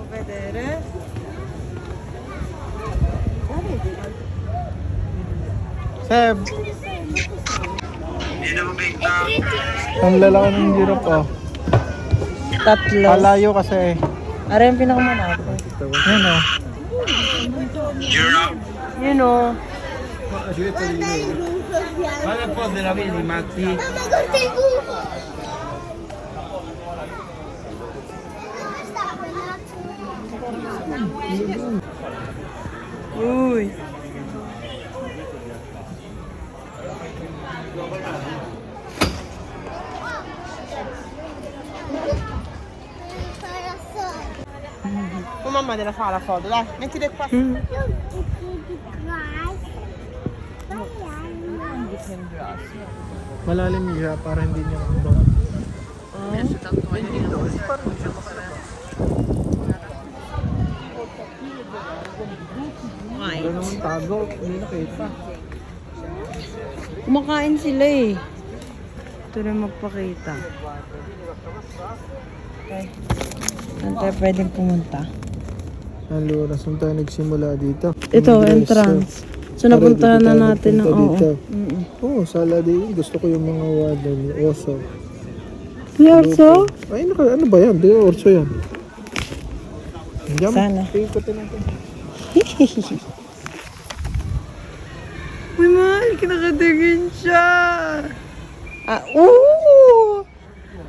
Vedere. Seb! Ang lalaki ng giraffe oh. Tatlo. Kalayo kasi. Ara yung pinakamalaki. Yan oh. Yun o. Guarda un po' della vedi, Matti. Uy. Oh mamma deve fare la foto, dai, mettile qua. Malalim siya para hindi niya mabang. Wala naman tago, hindi nakita. Kumakain sila eh. Ito na magpakita. Okay. Saan tayo pwedeng pumunta? Ang lunas nung tayo nagsimula dito. Ito, entrance. So napuntahan na natin ang oo. Oo, sala din. Gusto ko yung mga waddle, oso. May orso? Ay, ano ba yan? Di orso yan. Diyan, Sana. ikutin natin. Uy, mahal, kinakatingin siya. Ah, oo!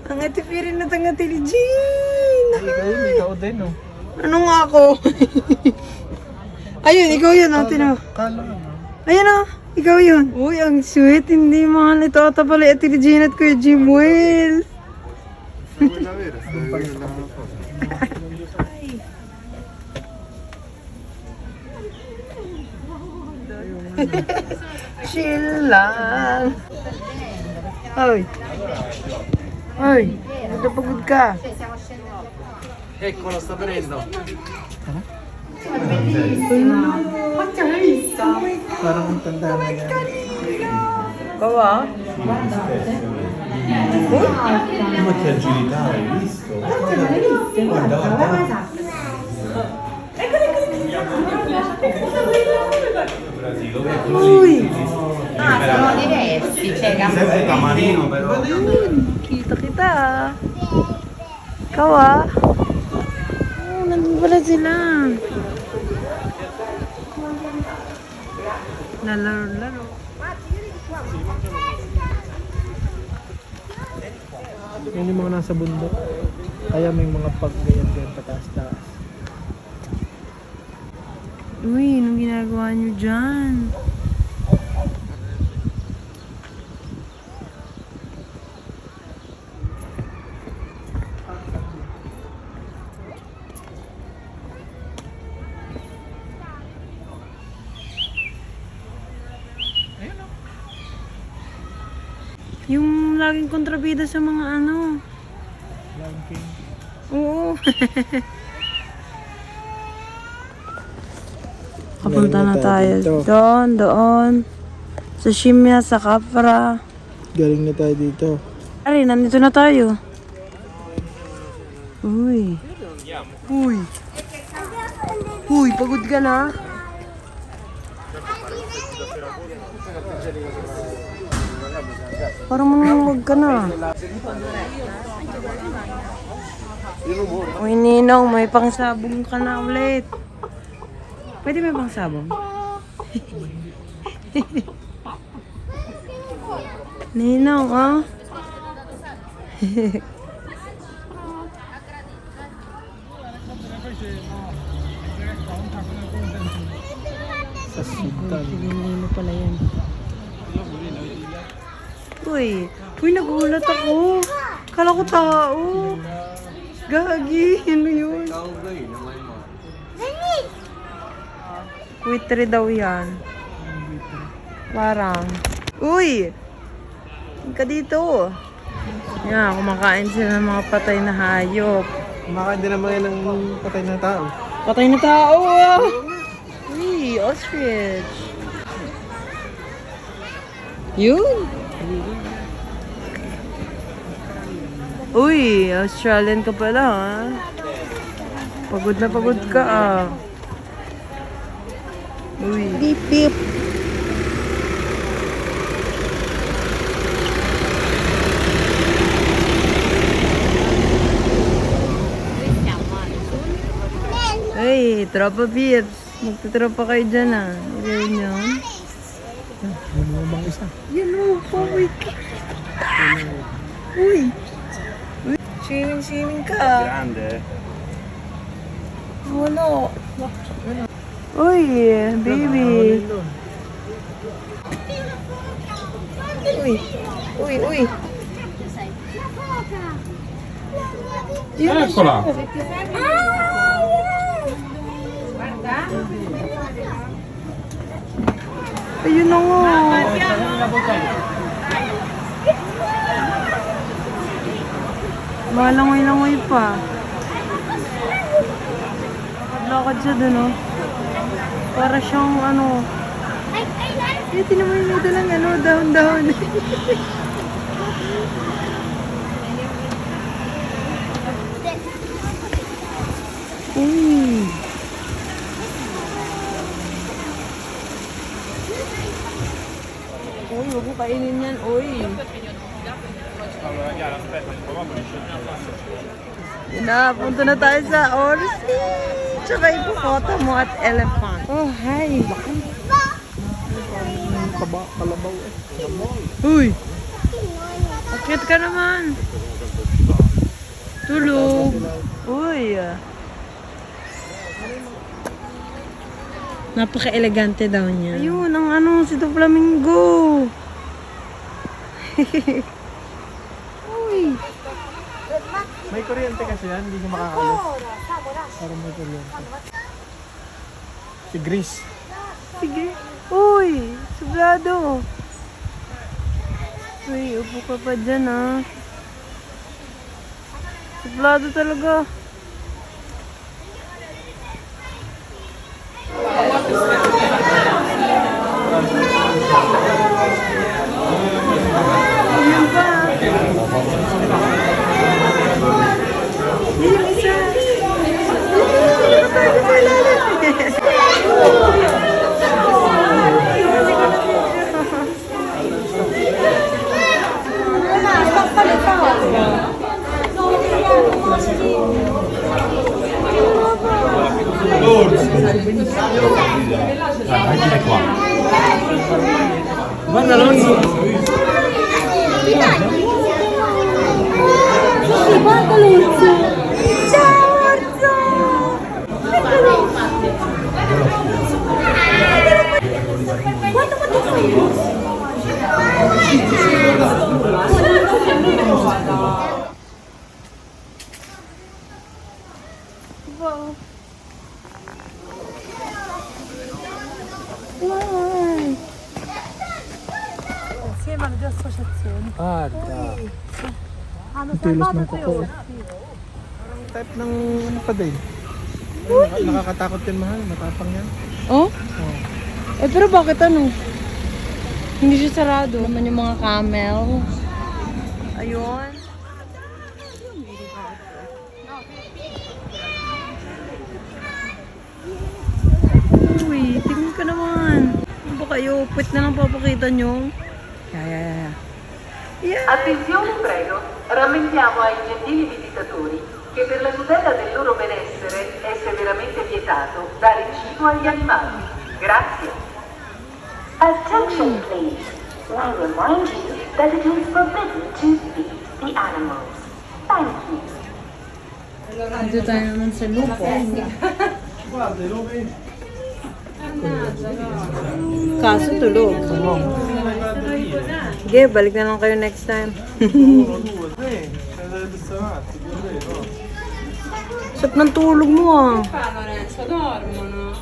Ang atipirin na tangatili, Jean! Ikaw din, oh. Ano nga ako? Ayun, ikaw yun, natin oh. Kala mo. Ayun oh, ikaw yun. Uy, ang sweet, hindi mahal. Ito ata pala, Ate Regina at Kuya Jimuel. Chill lang. Oy. Oy, pagod ka. Ecco, lo sto prendendo. Parang ang tanda na yan. Bawa? Ma che agilità, hai visto? Guarda, guarda. Uy! Sono diversi, cioè Sempre camarino però. Kita ah. Ikaw ah. Oh, nandun pala sila. Lalaro-laro. Yan yung mga nasa bundok. Kaya may mga pag-ganyan pataas-taas. Uy, anong ginagawa niyo dyan? Yung laging kontrabida sa mga ano. Langking. Oo. Papunta na tayo. Doon. Sa Shimya, sa Capra. Galing na tayo dito. Ari, nandito na tayo. Uy. Uy, pagod ka na? Parang manunumog ka na. Uy, Ninong, may pangsabong ka na ulit. Pwede may pangsabong? Ninong, oh. Sa Sintan. Hindi mo pala yan. Uy, nagulat ako. Kala ko tao. Gagi, ano yun? Buitre daw yan. Parang. Uy! Huwag ka dito. Yan, kumakain sila ng mga patay na hayop. Kumakain din naman yan ng patay na tao. Patay na tao ah! Uy, ostrich. Yun. Uy, Australian ka pala ha. Pagod na pagod ka ah. Uy. Beep beep. Hey, tropa peeps. Magtatropa kayo dyan ah. Ganyan yun. May mga bang isa. Yan o, paway ka. Uy. Uy. Swimming ka. Grande. Wala. Uy, baby. Uy. Uy, uy. Eccola. Ayun na nga. Malangoy-langoy pa. Lakad siya dun, oh. Para siyang, ano. Eh, tinan mo yung dalang, ano, dahon-dahon. Uy. Uy, huwag mo kainin yan, uy. Yun na, punta na tayo sa Orsi. Tsaka ipapota mo at elephant. Oh, hi. Kalabaw eh. Uy. Akit ka naman. Tulog. Uy. Napaka-elegante daw niya. Ayun, ang ano, si Flamingo. Uy. May kuryente kasi yan, hindi siya makakalis. Parang may kuryente. Si Grace. Sige. Uy, sublado. Uy, upo ka pa dyan, ah. Sublado talaga. Ayun pa. Ayun isa. Vai qua. Guarda Alonso. Guarda Luzzo! Ciao Orzo! Guarda quanto fai! Wow! Wow! Insieme alle due associazioni. Hanno Tilos ng salvato kuko. Toyota. Type ng ano pa din. Nakakatakot yan, mahal. Matapang yan. Oh? Oh. Eh pero bakit ano? Hindi siya sarado. Naman yung mga camel. Ayun. Uy, tingnan ka naman. Ano ba kayo? Pwit na lang papakita nyo. Yeah. Attenzione prego, rammentiamo ai gentili visitatori che per la tutela del loro benessere è severamente vietato dare cibo agli animali. Grazie. Attention please. I remind you that it is forbidden to feed the animals. Thank you. Dito tayo naman sa lupo. Kaso tulog. Sige, balik na lang kayo next time. Sarap ng tulog mo ah. Lorenzo, dormono.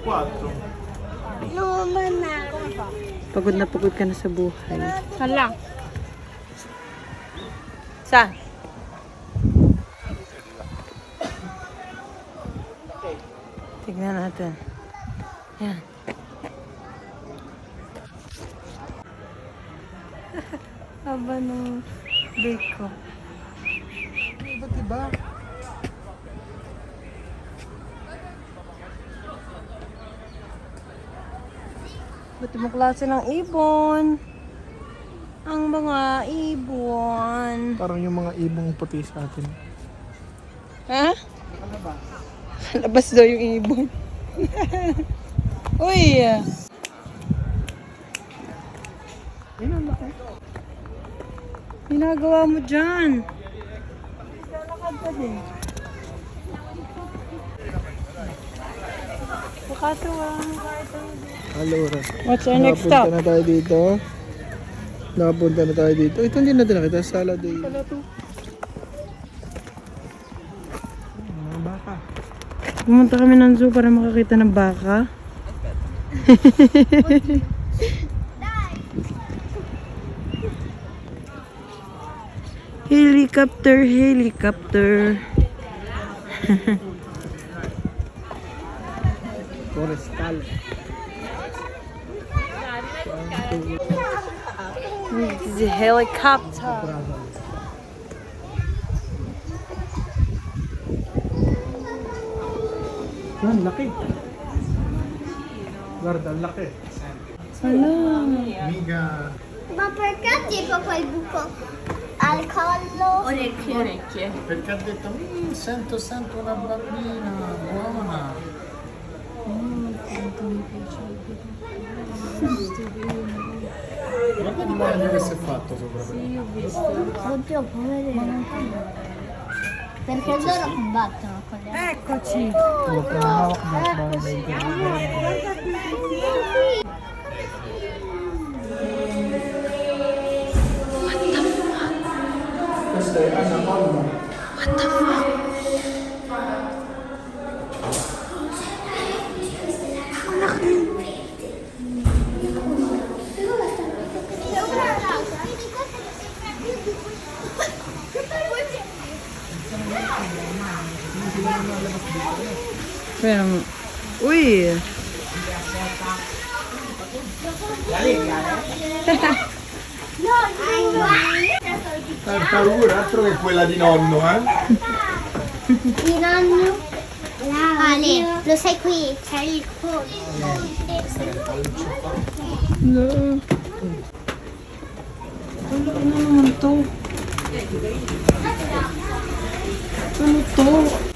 4. Pagod na pagod ka na sa buhay. Hala. Saan? Tignan natin. Yan. Haba ng bake ko. Iba't iba. Ba't ibang klase ng ibon? Ang mga ibon. Parang yung mga ibong puti sa atin. Ha? Labas daw yung ibon. Uy! Ayun ang laki. Ginagawa mo dyan. Lalakad ka din. Nakatuwa. Alora. What's our next stop? Nakapunta na tayo dito. Nakapunta na tayo dito. Ito hindi natin nakita. Saladay. Mga baka. Pumunta kami ng zoo para makakita ng baka. Helicopter, helicopter. Forestal. This is a helicopter. Yan, laki. Guarda, laki. Hala. Miga. Ma perché tipo quel buco al collo? Orecchie. Perché ha detto, sento una bambina buona. Guarda di bagno che si è fatto sopra. Oddio, poverino. Perché loro combattono con le Eccoci. Questa è anaconda. Pero, uy. Tartaruga, altro che quella di nonno, eh? Il nonno. Ale, lo sai qui, c'è il pollo. No. Ano naman to? Ano to?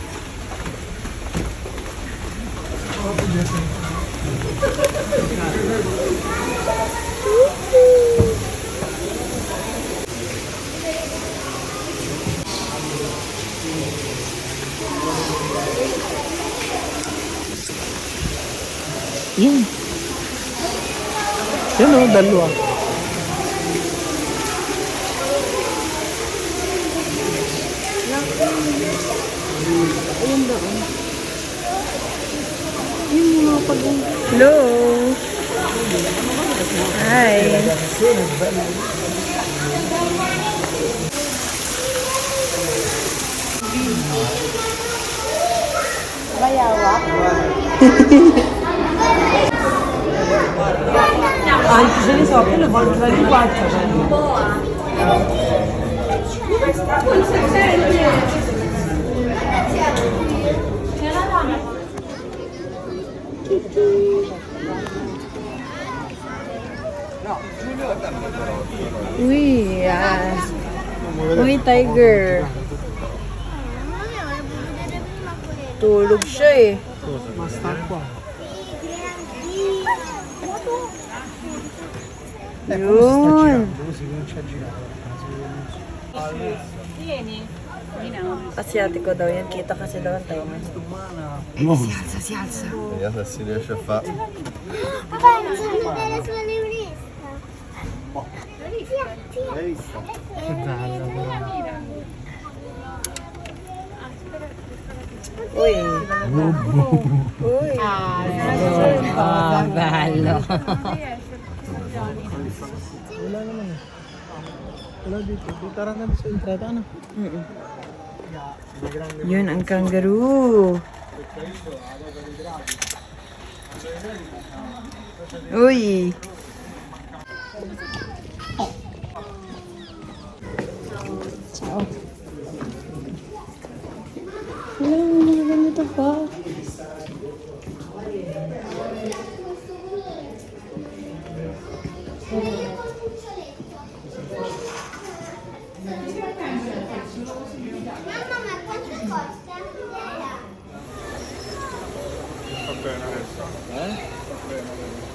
Yan. Yan o, dalawa. Hello. Hi. Anche se ne so, io lo voglio fare di quattro. Uy, yes. Uy, tiger. Tulog siya eh. Basta qua. Yun. Così comincia a girare. Asiatico daw yan. Kita kasi daw ang tayo. Vediamo se si riesce a fare. Papà, non so vedere sulla librista. Hai visto? Uy. Uy. Oh, bello. Hala. Wala naman eh. Wala dito. Tara na sa entrada, ano? Yun ang kangaroo. Uy. Ciao. Wala ganito pa. Mamma, ma quanto costa? Va bene adesso. Va bene.